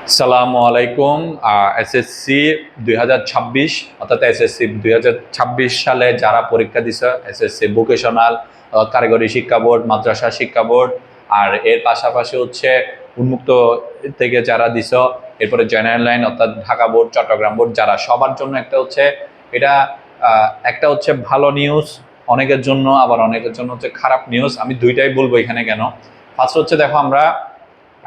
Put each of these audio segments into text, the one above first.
আসসালামু আলাইকুম। এসএসসি 2026 অর্থাৎ এসএসসি 2026 সালে যারা পরীক্ষা দিছে, এসএসসি ভোকেশনাল কারিগরি শিক্ষা বোর্ড, মাদ্রাসা শিক্ষা বোর্ড, আর এর পাশাপাশি হচ্ছে উন্মুক্ত থেকে যারা দিছ, এরপরে জেনারেল লাইন অর্থাৎ ঢাকা বোর্ড, চট্টগ্রাম বোর্ড, যারা সবার জন্য একটা হচ্ছে এটা একটা হচ্ছে ভালো নিউজ অনেকের জন্য, আবার অনেকের জন্য হচ্ছে খারাপ নিউজ। আমি দুইটাই বলবো এখানে। কেন? ফার্স্ট হচ্ছে দেখো, আমরা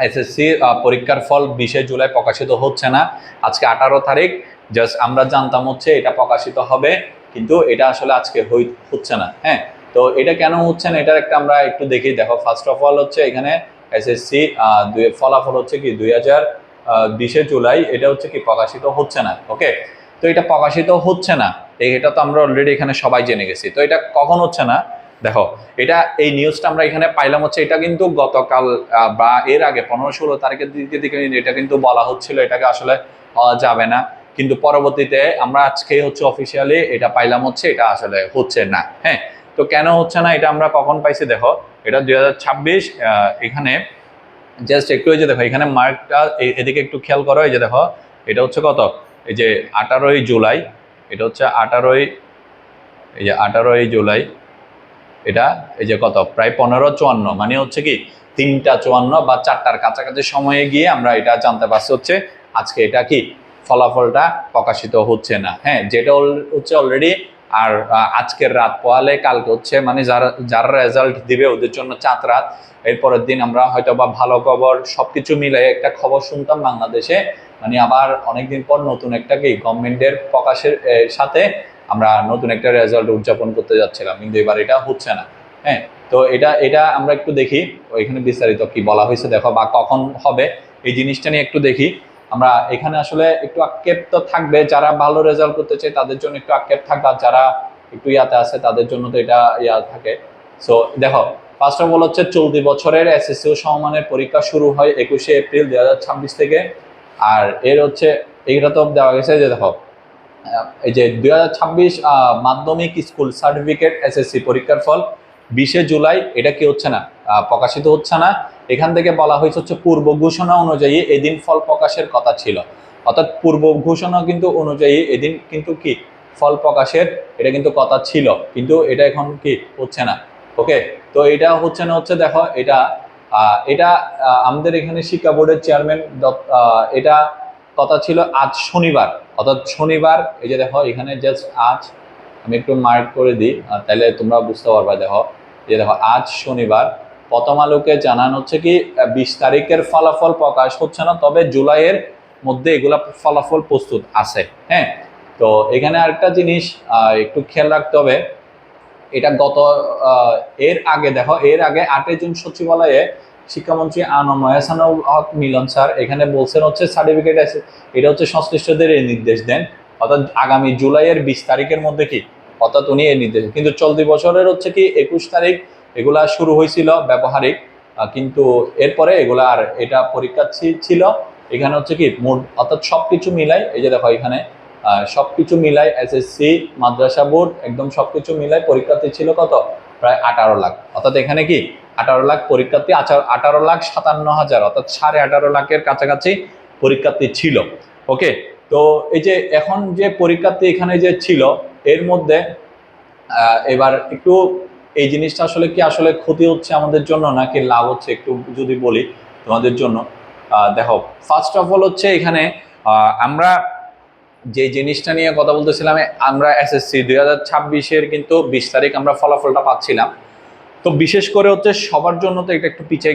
এসএসসি পরীক্ষার ফল 20 জুলাই প্রকাশিত হচ্ছে না, আজকে 18 তারিখ। জাস্ট আমরা জানতাম হচ্ছে এটা প্রকাশিত হবে, কিন্তু এটা আসলে আজকে হচ্ছে না। হ্যাঁ, তো এটা কেন হচ্ছে না, এটার একটা আমরা একটু দেখি। দেখো, ফার্স্ট অফ অল হচ্ছে এখানে এসএসসি ফলাফল হচ্ছে কি 2020 জুলাই, এটা হচ্ছে কি প্রকাশিত হচ্ছে না। ওকে, তো এটা প্রকাশিত হচ্ছে না, এটা তো আমরা অলরেডি এখানে সবাই জেনে গেছি। তো এটা কখন হচ্ছে না, দেখো, এটা এই নিউজটা আমরা এখানে পাইলাম হচ্ছে, এটা কিন্তু গতকাল বা এর আগে 15-16 তারিখের দিকে এটা কিন্তু বলা হচ্ছিল এটাকে আসলে হওয়া যাবে না, কিন্তু পরবর্তীতে আমরা আজকে হচ্ছে অফিসিয়ালি এটা পাইলাম হচ্ছে এটা আসলে হচ্ছে না। হ্যাঁ, তো কেন হচ্ছে না এটা আমরা কখন পাইছি? দেখো, এটা 2026 এখানে জাস্ট একটু এই যে দেখো, এখানে মার্কটা এদিকে একটু খেয়াল করো। এই যে দেখো, এটা হচ্ছে কত, এই যে 18 জুলাই, এটা হচ্ছে 18 জুলাই, এটা এই যে কত, প্রায় 15:54, মানে হচ্ছে কি 3টা 54 বা 4টার কাছাকাছি সময়ে গিয়ে আমরা এটা জানতে পারছি হচ্ছে আজকে এটা কি ফলাফলটা প্রকাশিত হচ্ছে না। হ্যাঁ, যেটা হচ্ছে অলরেডি। আর আজকের রাত পোহালে কালকে হচ্ছে, মানে যারা যারা রেজাল্ট দিবে ওদের জন্য চাঁদ রাত। এরপরের দিন আমরা হয়তো বা ভালো খবর সবকিছু মিলে একটা খবর শুনতাম বাংলাদেশে, মানে আবার অনেকদিন পর নতুন একটা কি গভর্নমেন্টের প্রকাশের সাথে আমরা নতুন একটা রেজাল্ট উদযাপন করতে যাচ্ছিলাম, কিন্তু এবার এটা হচ্ছে না। হ্যাঁ, তো এটা এটা আমরা একটু দেখি এখানে বিস্তারিত কি বলা হয়েছে, দেখো, বা কখন হবে এই জিনিসটা নিয়ে একটু দেখি আমরা। এখানে আসলে একটু আক্ষেপ তো থাকবে, যারা ভালো রেজাল্ট করতে চায় তাদের জন্য একটু আক্ষেপ থাকবে, আর যারা একটু ইয়াতে আছে তাদের জন্য তো এটা ইয়া থাকে। সো দেখো, ফার্স্ট অফ অল হচ্ছে চলতি বছরের এসএসসি ও সমমানের পরীক্ষা শুরু হয় 21 এপ্রিল 2026 থেকে। আর এর হচ্ছে এইটা তো দেওয়া গেছে যে দেখো, এই যে 2026 মাধ্যমিক স্কুল সার্টিফিকেট এসএসসি পরীক্ষার ফল 20 জুলাই, এটা কি হচ্ছে না, প্রকাশিত হচ্ছে না। এখান থেকে বলা হয়েছে হচ্ছে পূর্ব ঘোষণা অনুযায়ী এদিন ফল প্রকাশের কথা ছিল, অর্থাৎ পূর্ব ঘোষণা কিন্তু অনুযায়ী এদিন কিন্তু কি ফল প্রকাশের এটা কিন্তু কথা ছিল, কিন্তু এটা এখন কি হচ্ছে না। ওকে, তো এটা হচ্ছে না হচ্ছে, দেখো, এটা এটা আমাদের এখানে শিক্ষা বোর্ডের চেয়ারম্যান এটা কথা ছিল আজ শনিবার, অর্থাৎ শনিবার। এই যে দেখো, এখানে জাস্ট আজ আমি একটু মার্ক করে দিই, তাহলে তোমরা বুঝতে পারবা। দেখো, এই যে দেখো, আজ শনিবার প্রথম আলোকে জানানো হচ্ছে কি 20 তারিখের ফলাফল প্রকাশ হচ্ছে না, তবে জুলাইয়ের মধ্যে এগুলা ফলাফল প্রস্তুত আছে। হ্যাঁ, তো এখানে আরেকটা জিনিস একটু খেয়াল রাখতে হবে। এটা এর আগে দেখো, এর আগে 8 জুন সচিবালয়ে শিক্ষামন্ত্রী আনম এহসানুল হক মিলন স্যার এখানে বলছেন হচ্ছে সার্টিফিকেট আছে, এটা হচ্ছে সংশ্লিষ্টদের এই নির্দেশ দেন, অর্থাৎ আগামী জুলাইয়ের 20 তারিখের মধ্যে কি, অর্থাৎ উনি এই নির্দেশ। কিন্তু চলতি বছরের হচ্ছে কি 21 তারিখ এগুলা শুরু হয়েছিল ব্যবহারিক, কিন্তু এরপরে এগুলা আর এটা পরীক্ষা ছিল। এখানে হচ্ছে কি মোট, অর্থাৎ সবকিছু মিলাই, এই যে দেখো এখানে সবকিছু মিলাই এসএসসি মাদ্রাসা বোর্ড একদম সবকিছু মিলাই পরীক্ষার্থী ছিল কত, প্রায় 18 লাখ। অর্থাৎ এখানে কি 18 লাখ পরীক্ষার্থী, 18,57,000, অর্থাৎ 18.5 লাখের কাছাকাছি পরীক্ষার্থী ছিল। ওকে, তো এই যে এখন যে পরীক্ষার্থী এখানে যে ছিল, এর মধ্যে এবার একটু এই জিনিসটা আসলে কি আসলে ক্ষতি হচ্ছে আমাদের জন্য নাকি লাভ হচ্ছে একটু যদি বলি তোমাদের জন্য। দেখো, ফার্স্ট অফ অল হচ্ছে এখানে আমরা যে জিনিসটা নিয়ে কথা বলতেছিলাম, আমরা এসএসসি 2026-এর কিন্তু 20 তারিখ আমরা ফলাফলটা পাচ্ছিলাম। তো বিশেষ করে হচ্ছে সবার জন্য তো এটা একটু পিছিয়ে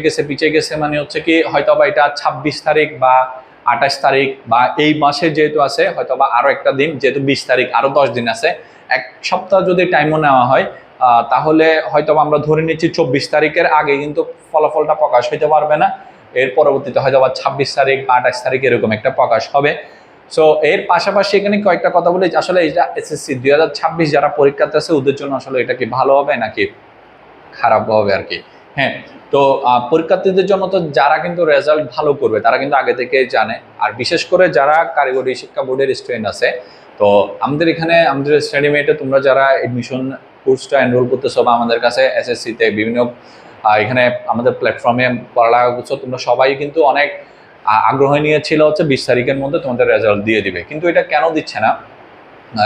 গেছে, মানে হচ্ছে কি হয়তো বা এটা 26 তারিখ বা 28 তারিখ বা এই মাসে যেহেতু আছে, হয়তো বা আরো একটা দিন, যেহেতু 20 তারিখ আরো 10 দিন আছে, এক সপ্তাহ যদি টাইমও নেওয়া হয়, তাহলে হয়তো আমরা ধরে নিচ্ছি 24 তারিখের আগে কিন্তু ফলাফলটা প্রকাশ হইতে পারবে না। এর পরবর্তীতে হয়তো বা 26 তারিখ বা 28 তারিখ এরকম একটা প্রকাশ হবে। সো এর পাশাপাশি এখানে কয়েকটা কথা বলি, আসলে এটা এসএসসি 2026 যারা পরীক্ষাতে আছে ওদের জন্য আসলে এটা কি ভালো হবে নাকি খারাপ হবে আর কি। হ্যাঁ, তো পরীক্ষার্থীদের জন্য তো যারা কিন্তু রেজাল্ট ভালো করবে তারা কিন্তু আগে থেকে জানে, আর বিশেষ করে যারা কারিগরি শিক্ষা বোর্ডের স্টুডেন্ট আছে, তো আমাদের এখানে আমাদের স্টাডিমেটে তোমরা যারা এডমিশন কোর্সটা এনরোল করতেছো বা আমাদের কাছে এসএসসিতে বিভিন্ন এখানে আমাদের প্ল্যাটফর্মে পড়ালেখা করছো, তোমরা সবাই কিন্তু অনেক আগ্রহ নিয়েছিল হচ্ছে 20 তারিখের মধ্যে তোমাদের রেজাল্ট দিয়ে দিবে, কিন্তু এটা কেন দিচ্ছে না?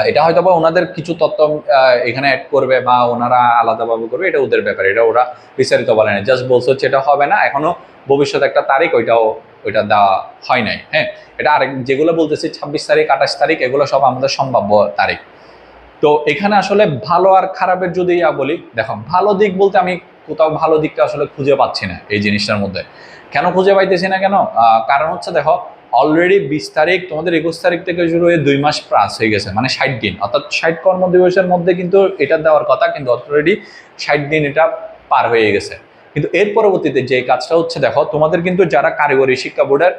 এটা হয়তো বা ওনাদের কিছু তথ্য এখানে অ্যাড করবে বা ওনারা আলাদাভাবে করবে, এটা ওদের ব্যাপারে, এটা ওরা বিস্তারিত বলে না, জাস্ট বলছে হচ্ছে এটা হবে না এখনো, ভবিষ্যতে একটা তারিখ ওইটা দেওয়া হয় নাই। হ্যাঁ, এটা আরেক যেগুলো বলতেছি 26 তারিখ 28 তারিখ এগুলো সব আমাদের সম্ভাব্য তারিখ। তো এখানে আসলে ভালো আর খারাপের যদি বলি, দেখো ভালো দিক বলতে আমি কোথাও ভালো দিকটা আসলে খুঁজে পাচ্ছি না এই জিনিসটার মধ্যে। কেন খুঁজে পাইতেছি না কেন? কারণ হচ্ছে দেখো অলরেডি 20 তারিখ তোমাদের 21 তারিখ থেকে শুরু হয়ে 2 মাস প্লাস হয়ে গেছে, মানে 60 দিন, অর্থাৎ 60 কর্মদিবসের মধ্যে কিন্তু এটা দেওয়ার কথা, কিন্তু অলরেডি 60 দিন এটা পার হয়ে গেছে। কিন্তু এর পরবর্তীতে যে কাজটা হচ্ছে দেখো, তোমাদের কিন্তু যারা কারিগরি শিক্ষা বোর্ডের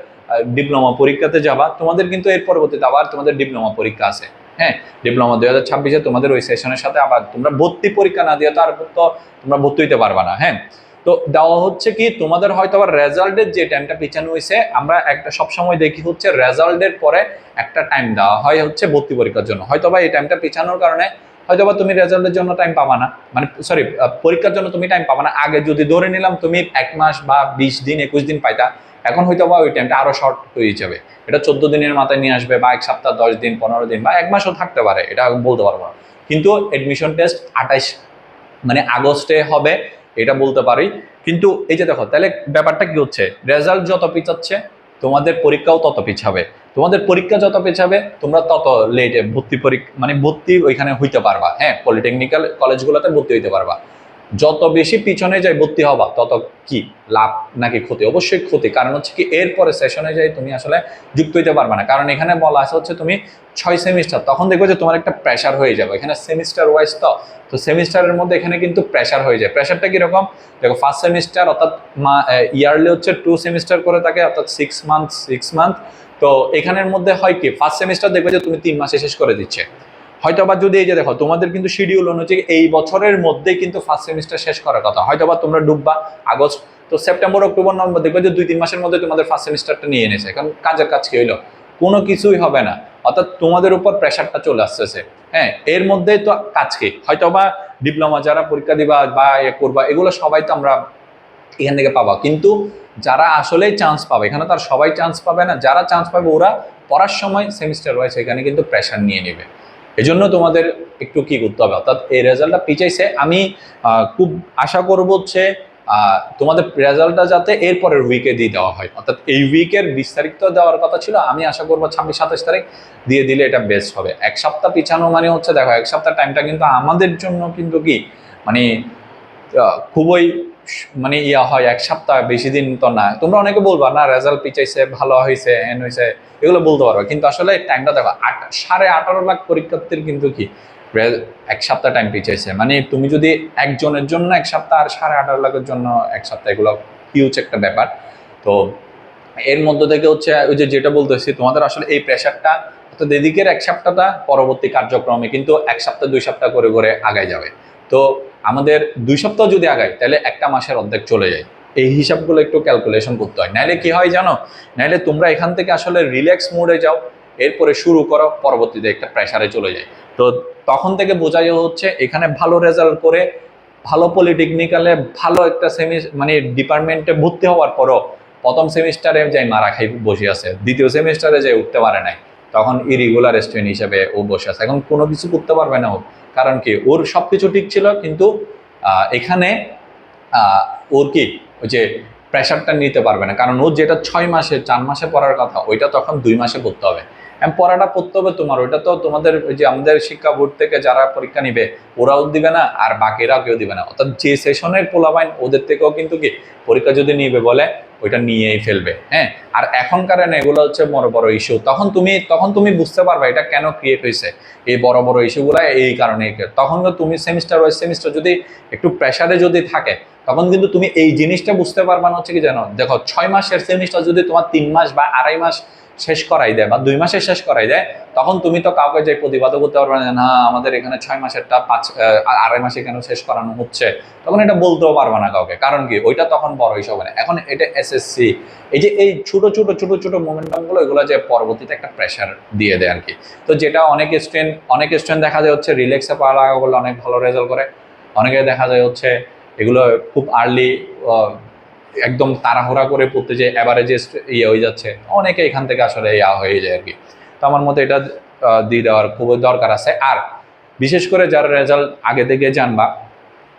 ডিপ্লোমা পরীক্ষাতে যাবা, তোমাদের কিন্তু এর পরবর্তীতে আবার তোমাদের ডিপ্লোমা পরীক্ষা আছে। হ্যাঁ, ডিপ্লোমা 2026-এ তোমাদের ওই সেশনের সাথে আবার তোমরা ভর্তি পরীক্ষা না দিয়ে তারপর তো তোমরা ভর্তি হইতে পারবা না। হ্যাঁ, তো দেওয়া হচ্ছে কি তোমাদের হয়তো আবার রেজাল্টের যে টাইমটা পিছানো হয়েছে, আমরা একটা সবসময় দেখি হচ্ছে রেজাল্টের পরে একটা টাইম দেওয়া হয় হচ্ছে ভর্তি পরীক্ষার জন্য, হয়তো বা এই টাইমটা পিছানোর কারণে হয়তো বা তুমি রেজাল্টের জন্য টাইম পাবা না, মানে সরি পরীক্ষার জন্য তুমি টাইম পাবা না। আগে যদি ধরে নিলাম তুমি 1 মাস বা 20 দিন 21 দিন পাইতা, এখন হয়তো বা ওই টাইমটা আরো শর্ট হয়ে যাবে, এটা 14 দিনের মাথায় নিয়ে আসবে, বা 1 সপ্তাহ 10 দিন 15 দিন বা 1 মাসও থাকতে পারে, এটা বলতে পারবো না। কিন্তু এডমিশন টেস্ট 28 মানে আগস্টে হবে, এটা বলতে পারি। কিন্তু এই যে দেখো তাহলে ব্যাপারটা কি হচ্ছে, রেজাল্ট যত পিছাচ্ছে তোমাদের পরীক্ষাও তত পিছাবে, তোমাদের পরীক্ষা যত পিছাবে তোমরা তত লেটে ভর্তি পরীক্ষা মানে ভর্তি ওইখানে হইতে পারবা। হ্যাঁ, পলিটেকনিক্যাল কলেজগুলোতে ভর্তি হইতে পারবা। যত বেশি পিছনে যাই ভর্তি হবা তত কি লাভ নাকি ক্ষতি? অবশ্যই ক্ষতি, কারণ হচ্ছে কি এরপরে সেশনে যাই তুমি আসলে যুক্ত হইতে পারবে না, কারণ এখানে বলা আছে হচ্ছে তুমি 6 সেমিস্টার, তখন দেখবে যে তোমার একটা প্রেশার হয়ে যাবে এখানে সেমিস্টার ওয়াইজ। তো সেমিস্টারের মধ্যে এখানে কিন্তু প্রেশার হয়ে যায়। প্রেশারটা কিরকম দেখো, ফার্স্ট সেমিস্টার অর্থাৎ ইয়ারলি হচ্ছে 2 সেমিস্টার করে থাকে, অর্থাৎ 6 মান্থ। তো এখানের মধ্যে হয় কি, ফার্স্ট সেমিস্টার দেখবে যে তুমি 3 মাসে শেষ করে দিচ্ছে, হয়তো বা যদি এই যে দেখো তোমাদের কিন্তু শিডিউল অনুযায়ী এই বছরের মধ্যেই কিন্তু ফার্স্ট সেমিস্টার শেষ করার কথা, হয়তো বা তোমরা ডুববা আগস্ট, তো সেপ্টেম্বর অক্টোবর নভেম্বর দেখবে যে 2-3 মাসের মধ্যে তোমাদের ফার্স্ট সেমিস্টারটা নিয়ে এনেছে, কারণ কাজের কাজ কি হইলো, কোনো কিছুই হবে না, অর্থাৎ তোমাদের উপর প্রেশারটা চলে আসতেছে। হ্যাঁ, এর মধ্যে তো কাজ কি, হয়তো বা ডিপ্লোমা যারা পরীক্ষা দিবা বা করবা এগুলো সবাই তো আমরা এখান থেকে পাবা, কিন্তু যারা আসলেই চান্স পাবে এখানে তার সবাই চান্স পাবে না, যারা চান্স পাবে ওরা পড়ার সময় সেমিস্টার ওয়াইজ এখানে কিন্তু প্রেশার নিয়ে নেবে। এজন্য তোমাদের একটু কি করতে হবে, অর্থাৎ এই রেজাল্টটা পিছাইছে, আমি খুব আশা করবো হচ্ছে তোমাদের রেজাল্টটা যাতে এরপরের উইকে দিয়ে দেওয়া হয়, অর্থাৎ এই উইকের 20 তারিখ তো দেওয়ার কথা ছিল, আমি আশা করবো 26-27 তারিখ দিয়ে দিলে এটা বেস্ট হবে। 1 সপ্তাহ পিছানো মানে হচ্ছে দেখো 1 সপ্তাহ টাইমটা কিন্তু আমাদের জন্য কিন্তু কি মানে খুবই মানে হয়, 1 সপ্তাহ বেশি দিন তো না। তোমরা অনেকে বলবা না রেজাল্ট পিছাইছে ভালো হয়েছে এন হয়েছে এগুলো বলতে পারবা, কিন্তু আসলে টাইমটা দেখো 18.5 লাখ পরীক্ষার্থীর কিন্তু কি 1 সপ্তাহ টাইম পিছাইছে, মানে তুমি যদি একজনের জন্য 1 সপ্তাহ আর 18.5 লাখের জন্য 1 সপ্তাহ, এগুলো হিউজ একটা ব্যাপার। তো এর মধ্যে থেকে হচ্ছে ওই যে যেটা বলতেছি তোমাদের আসলে এই প্রেশারটা, অর্থাৎ এদিকের 1 সপ্তাহটা পরবর্তী কার্যক্রমে কিন্তু 1 সপ্তাহ 2 সপ্তাহ করে করে আগায় যাবে। তো আমাদের 2 সপ্তাহ যদি আগায় তাহলে একটা মাসের অর্ধেক চলে যায়, এই হিসাবগুলো একটু ক্যালকুলেশন করতে হয়, নাইলে কি হয় জানো, নাইলে তোমরা এখান থেকে আসলে রিল্যাক্স মোডে যাও, এরপরে শুরু করো, পরবর্তীতে একটা প্রেশারে চলে যায়। তো তখন থেকে বোঝাই হচ্ছে এখানে ভালো রেজাল্ট করে ভালো পলিটেকনিক্যালে ভালো একটা মানে ডিপার্টমেন্টে ভর্তি হওয়ার পরও প্রথম সেমিস্টারে যাই মারা খাই বসে আছে, দ্বিতীয় সেমিস্টারে যাই উঠতে পারে নাই, তখন ইরেগুলার স্টুডেন্ট হিসেবে ও বসে আছে, এখন কোনো কিছু করতে পারবে না ও, কারণ কি ওর সবকিছু ঠিক ছিল, কিন্তু এখানে ওর কি ওই যে প্রেশারটা নিতে পারবে না, কারণ ও যেটা 6 মাসে 4 মাসে পড়ার কথা ওইটা তখন 2 মাসে পড়তে হবে। পড়াটা পড়তে হবে তোমার, ওইটা তো তোমাদের ওই যে আমাদের শিক্ষা বোর্ড থেকে যারা পরীক্ষা নিবে ওরাও দিবে না আর বাকিরাও কেউ দিবে না, অর্থাৎ যে সেশনের পোলাপাইন ওদের থেকেও কিন্তু কি পরীক্ষা যদি নিবে বলে ওইটা নিয়েই ফেলবে। হ্যাঁ, আর এখনকার এগুলো হচ্ছে বড় বড় ইস্যু, তখন তুমি বুঝতে পারবে এটা কেন ক্রিয়েট হয়েছে, এই বড় বড় ইস্যুগুলো এই কারণে। তখন তো তুমি সেমিস্টার ওয়াইজ সেমিস্টার যদি একটু প্রেশারে যদি থাকে তখন কিন্তু তুমি এই জিনিসটা বুঝতে পারবা না হচ্ছে কি জানো, দেখো 6 মাসের সেমিস্টার যদি তোমার 3 মাস বা 2.5 মাস শেষ করাই দেয় বা 2 মাসে শেষ করাই দেয়, তখন তুমি তো কাউকে যে প্রতিবাদও করতে পারবে না, না আমাদের এখানে 6 মাসেরটা 2.5 মাসে কেন শেষ করানো হচ্ছে, তখন এটা বলতেও পারবে না কাউকে, কারণ কি ওইটা তখন বড় হিসাব না। এখন এটা এসএসসি, এই যে এই ছোট ছোট মোমেন্টাম গুলো এগুলো যে পরবর্তীতে একটা প্রেশার দিয়ে দেয় আর কি। তো যেটা অনেক স্টুডেন্ট দেখা যায় হচ্ছে রিল্যাক্সে পড়ালেখা করলে অনেক ভালো রেজাল্ট করে, অনেকে দেখা যায় হচ্ছে এগুলো খুব আর্লি একদম তাড়াহুড়া করে পড়তে যে অ্যাভারেজে ইয়ে হয়ে যাচ্ছে, অনেকে এখান থেকে আসলে ইয়া হয়ে যায় আর কি। তো আমার মতে এটা দিয়ে দেওয়ার খুবই দরকার আছে। আর বিশেষ করে যারা রেজাল্ট আগে থেকে জানবা,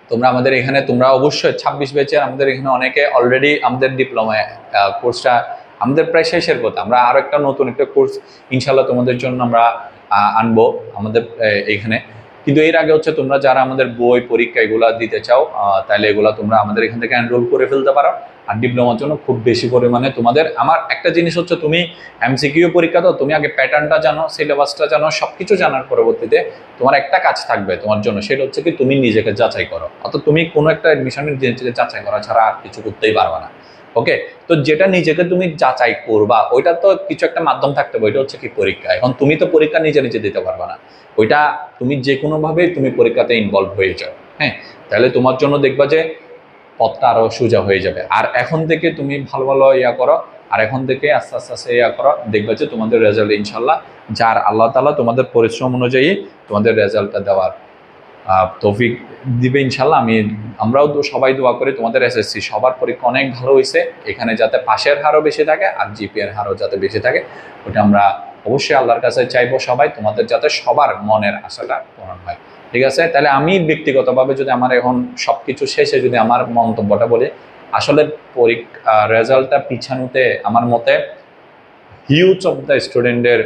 তোমরা আমাদের এখানে তোমরা অবশ্যই 26 ব্যাচের আমাদের এখানে অনেকে অলরেডি আমাদের ডিপ্লোমা কোর্সটা আমাদের প্রায় শেষের পথে। আমরা আরও একটা নতুন একটা কোর্স ইনশাল্লাহ তোমাদের জন্য আমরা আনবো আমাদের এইখানে। কিন্তু এর আগে হচ্ছে তোমরা যারা আমাদের বই পরীক্ষা এগুলা দিতে চাও, তাহলে এগুলা তোমরা আমাদের এখান থেকে এনরোল করে ফেলতে পারো। আর ডিপ্লোমার জন্য খুব বেশি পরিমাণে তোমাদের, আমার একটা জিনিস হচ্ছে তুমি এমসিকিউ পরীক্ষা দাও, তুমি আগে প্যাটার্নটা জানো, সিলেবাসটা জানো, সবকিছু জানার পরবর্তীতে তোমার একটা কাজ থাকবে তোমার জন্য, সেটা হচ্ছে কি তুমি নিজেকে যাচাই করো। অর্থাৎ তুমি কোনো একটা অ্যাডমিশনের নিজেকে যাচাই করা ছাড়া আর কিছু করতেই পারবে না। ওকে, তো যেটা নিজেকে তুমি যাচাই করবা ওইটা তো কিছু একটা মাধ্যম থাকতে হবে, ওইটা হচ্ছে কি পরীক্ষা। এখন তুমি তো পরীক্ষা নিজে নিজে দিতে পারবে না, ওইটা তুমি যে কোনোভাবেই তুমি পরীক্ষাতে ইনভলভ হয়ে যাও। হ্যাঁ, তাহলে তোমার জন্য দেখবা যে পথটা আরো সোজা হয়ে যাবে। আর এখন থেকে তুমি ভালো ভালো ইয়া করো, আর এখন থেকে আস্তে আস্তে আস্তে ইয়া করো, দেখবা যে তোমাদের রেজাল্ট ইনশাল্লাহ যার আল্লাহ তাআলা তোমাদের পরিশ্রম অনুযায়ী তোমাদের রেজাল্টটা দেওয়ার তৌফিক দিবে ইনশাল্লাহ। আমরাও তো সবাই দোয়া করি তোমাদের এসএসসি সবার পরীক্ষা অনেক ভালো হয়েছে, এখানে যাতে পাশের হারও বেশি থাকে আর জিপিএর হারও যাতে বেশি থাকে, ওটা আমরা অবশ্যই আল্লাহর কাছে চাইবো সবাই, তোমাদের যাতে সবার মনের আশাটা পূরণ হয়। ঠিক আছে, তাহলে আমি ব্যক্তিগতভাবে যদি আমার এখন সবকিছু শেষে যদি আমার মন্তব্যটা বলি, আসলে পরীক্ষা রেজাল্টটা পিছানোতে আমার মতে হিউজ অফ দ্য স্টুডেন্টের,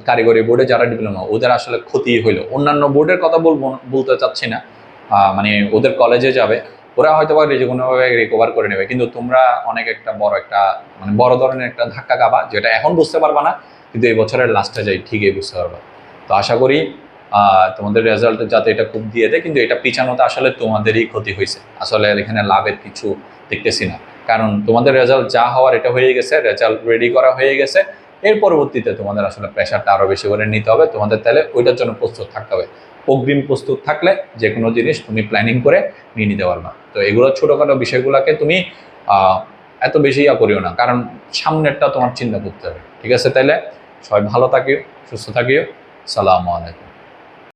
কারিগরি বোর্ডে যারা ডিপ্লোমা ওদের আসলে ক্ষতি হইলো। অন্যান্য বোর্ডের কথা বলতে চাচ্ছি না, মানে ওদের কলেজে যাবে ওরা হয়তো বা যে কোনোভাবে রিকভার করে নেবে, কিন্তু তোমরা অনেক একটা মানে বড় ধরনের একটা ধাক্কা খাবা, যেটা এখন বুঝতে পারবা না, কিন্তু এই বছরের লাস্টে যাই ঠিকই বুঝতে পারবা। তো আশা করি তোমাদের রেজাল্ট যাতে এটা খুব দিয়ে দেয়, কিন্তু এটা পিছানোতে আসলে তোমাদেরই ক্ষতি হয়েছে, আসলে এখানে লাভের কিছু দেখতেছি না। কারণ তোমাদের রেজাল্ট যা হওয়ার এটা হয়ে গেছে, রেজাল্ট রেডি করা হয়ে গেছে, এর পরবর্তীতে তোমাদের আসলে প্রেশারটা আরো বেশি করে নিতে হবে, তোমাদের তাহলে ওইটার জন্য প্রস্তুত থাকতে হবে। অগ্রিম প্রস্তুত থাকলে যে কোনো জিনিস তুমি প্ল্যানিং করে নিয়ে নিতে পারবা। তো এগুলো ছোটোখাটো বিষয়গুলোকে তুমি এত বেশি করিও না, কারণ সামনেরটা তোমার চিন্তা করতে হবে। ঠিক আছে, তাইলে সবাই ভালো থাকিও, সুস্থ থাকিও। সালামু আলাইকুম।